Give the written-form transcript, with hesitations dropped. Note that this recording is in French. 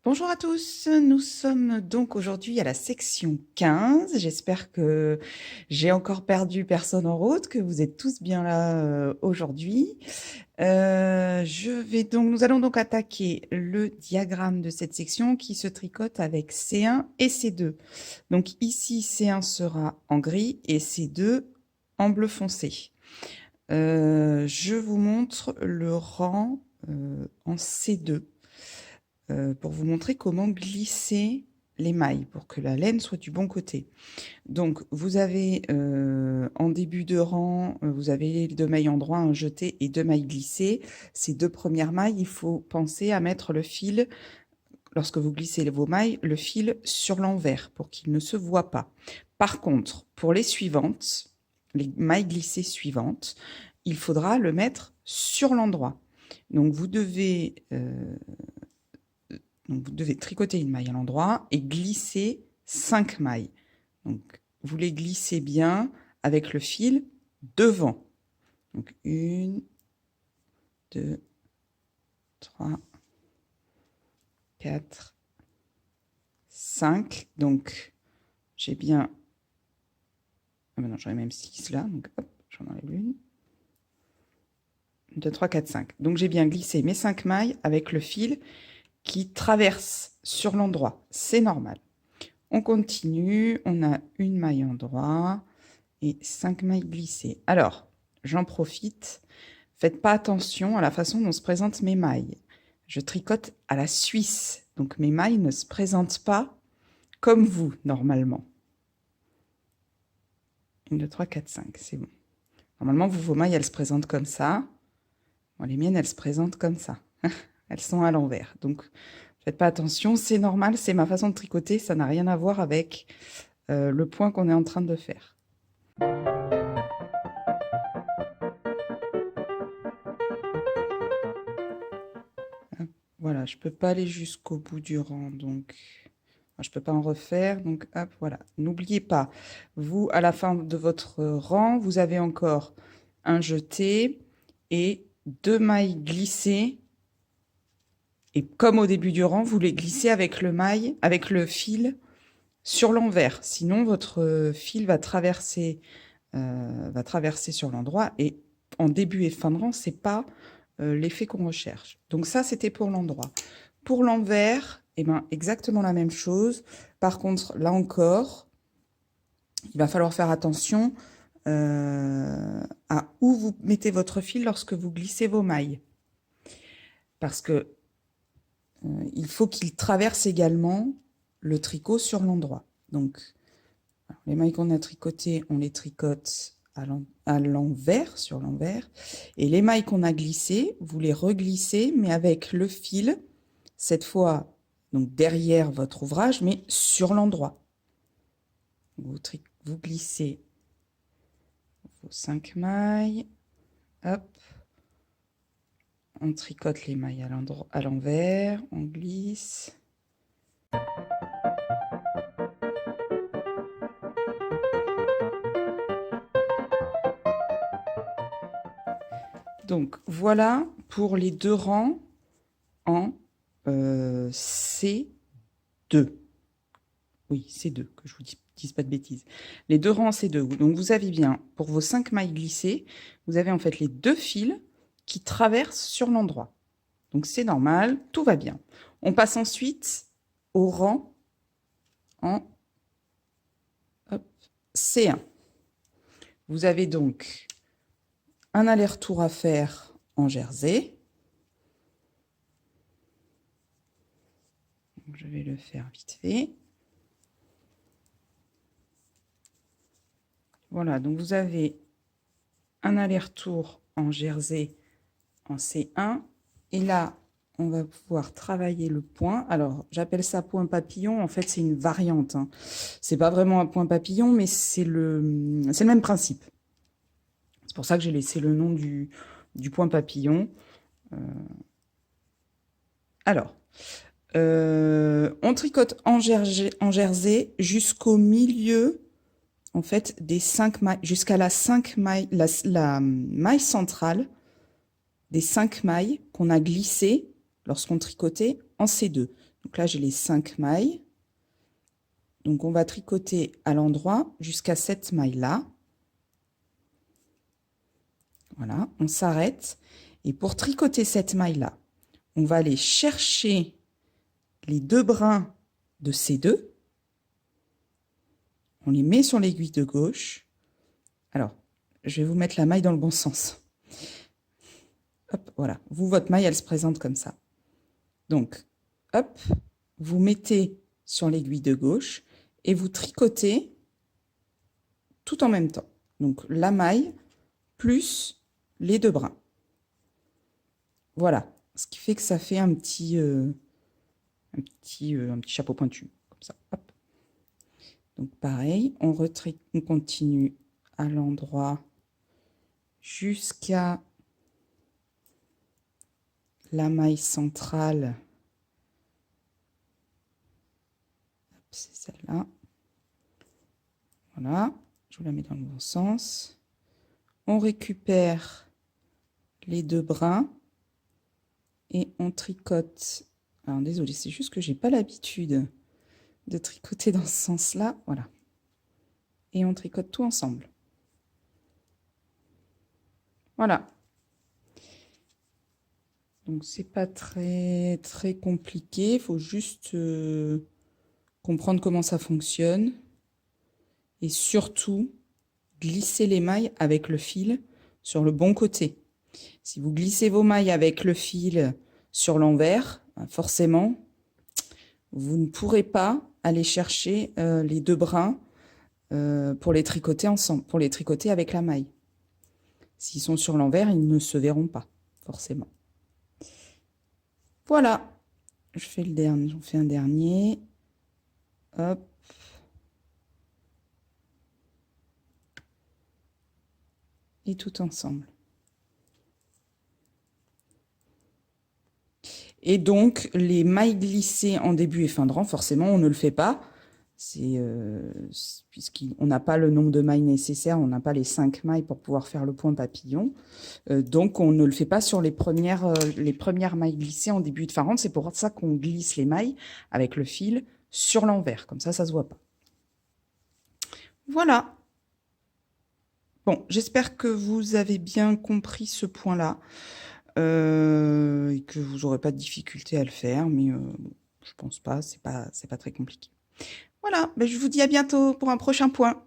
Bonjour à tous, nous sommes donc aujourd'hui à la section 15. J'espère que j'ai encore perdu personne en route, que vous êtes tous bien là aujourd'hui. Nous allons donc attaquer le diagramme de cette section qui se tricote avec C1 et C2. Donc ici, C1 sera en gris et C2 en bleu foncé. Je vous montre le rang en C2. Pour vous montrer comment glisser les mailles pour que la laine soit du bon côté. Donc, vous avez en début de rang, vous avez 2 mailles en droit, un jeté et 2 mailles glissées. Ces 2 premières mailles, il faut penser à mettre le fil, lorsque vous glissez vos mailles, le fil sur l'envers pour qu'il ne se voit pas. Par contre, pour les suivantes, les mailles glissées suivantes, il faudra le mettre sur l'endroit. Donc, vous devez tricoter une maille à l'endroit et glisser 5 mailles. Donc, vous les glissez bien avec le fil devant. Donc, 1, 2, 3, 4, 5. Donc, j'ai bien... Ah ben non, j'en ai même 6 là. Donc, hop, j'en enlève une. 2, 3, 4, 5. Donc, j'ai bien glissé mes 5 mailles avec le fil qui traverse sur l'endroit. C'est normal. On continue, on a une maille en droit et 5 mailles glissées. Alors, j'en profite, faites pas attention à la façon dont se présentent mes mailles. Je tricote à la suisse, donc mes mailles ne se présentent pas comme vous, normalement. 1, 2, 3, 4, 5, c'est bon. Normalement, vos mailles, elles se présentent comme ça. Bon, les miennes, elles se présentent comme ça. Elles sont à l'envers. Donc, faites pas attention, c'est normal, c'est ma façon de tricoter, ça n'a rien à voir avec le point qu'on est en train de faire. Voilà, je peux pas aller jusqu'au bout du rang, donc je peux pas en refaire, donc hop, voilà. N'oubliez pas, vous, à la fin de votre rang, vous avez encore un jeté et 2 mailles glissées. Et comme au début du rang, vous les glissez avec le fil sur l'envers. Sinon, votre fil va traverser sur l'endroit. Et en début et fin de rang, c'est pas l'effet qu'on recherche. Donc ça, c'était pour l'endroit. Pour l'envers, eh ben, exactement la même chose. Par contre, là encore, il va falloir faire attention à où vous mettez votre fil lorsque vous glissez vos mailles. Parce que il faut qu'il traverse également le tricot sur l'endroit. Donc, les mailles qu'on a tricotées, on les tricote à l'envers, sur l'envers. Et les mailles qu'on a glissées, vous les reglissez, mais avec le fil, cette fois, donc derrière votre ouvrage, mais sur l'endroit. Vous glissez vos 5 mailles. Hop. On tricote les mailles à l'envers, on glisse. Donc, voilà pour les 2 rangs en C2. Oui, C2, que je vous dise pas de bêtises. Les 2 rangs en C2. Donc, vous avez bien, pour vos 5 mailles glissées, vous avez en fait les 2 fils qui traversent sur l'endroit. Donc, c'est normal, tout va bien. On passe ensuite au rang en C1. Vous avez donc un aller-retour à faire en jersey. Donc, je vais le faire vite fait. Voilà, donc vous avez un aller-retour en jersey en C1. Et là, on va pouvoir travailler le point. Alors, j'appelle ça point papillon. En fait, c'est une variante. Hein. C'est pas vraiment un point papillon, mais c'est le même principe. C'est pour ça que j'ai laissé le nom du point papillon. Alors, on tricote en jersey jusqu'au milieu, en fait, des 5 mailles, jusqu'à la 5 mailles, la maille centrale des 5 mailles qu'on a glissées lorsqu'on tricotait en C2. Donc là, j'ai les 5 mailles. Donc, on va tricoter à l'endroit jusqu'à cette maille-là. Voilà, on s'arrête. Et pour tricoter cette maille-là, on va aller chercher les 2 brins de ces deux. On les met sur l'aiguille de gauche. Alors, je vais vous mettre la maille dans le bon sens. Hop, voilà. Vous, votre maille, elle se présente comme ça. Donc, hop, vous mettez sur l'aiguille de gauche et vous tricotez tout en même temps. Donc, la maille plus les 2 brins. Voilà. Ce qui fait que ça fait un petit chapeau pointu. Comme ça. Hop. Donc, pareil, on continue à l'endroit jusqu'à la maille centrale. C'est celle-là. Voilà, je vous la mets dans le bon sens. On récupère les 2 brins et on tricote. Alors désolé, c'est juste que j'ai pas l'habitude de tricoter dans ce sens-là. Voilà. Et on tricote tout ensemble. Voilà. Donc c'est pas très compliqué. Il faut juste comprendre comment ça fonctionne. Et surtout, glisser les mailles avec le fil sur le bon côté. Si vous glissez vos mailles avec le fil sur l'envers, forcément, vous ne pourrez pas aller chercher les 2 brins pour les tricoter ensemble, pour les tricoter avec la maille. S'ils sont sur l'envers, ils ne se verront pas, forcément. Voilà, je fais le dernier, j'en fais un dernier. Hop. Et tout ensemble. Et donc, les mailles glissées en début et fin de rang, forcément, on ne le fait pas. Puisqu'on n'a pas le nombre de mailles nécessaires, on n'a pas les 5 mailles pour pouvoir faire le point papillon. Donc, on ne le fait pas sur les premières mailles glissées en début de fin de rang. C'est pour ça qu'on glisse les mailles avec le fil sur l'envers. Comme ça ne se voit pas. Voilà. Bon, j'espère que vous avez bien compris ce point-là. Et que vous n'aurez pas de difficulté à le faire, mais je pense pas, c'est pas très compliqué. Voilà, ben je vous dis à bientôt pour un prochain point.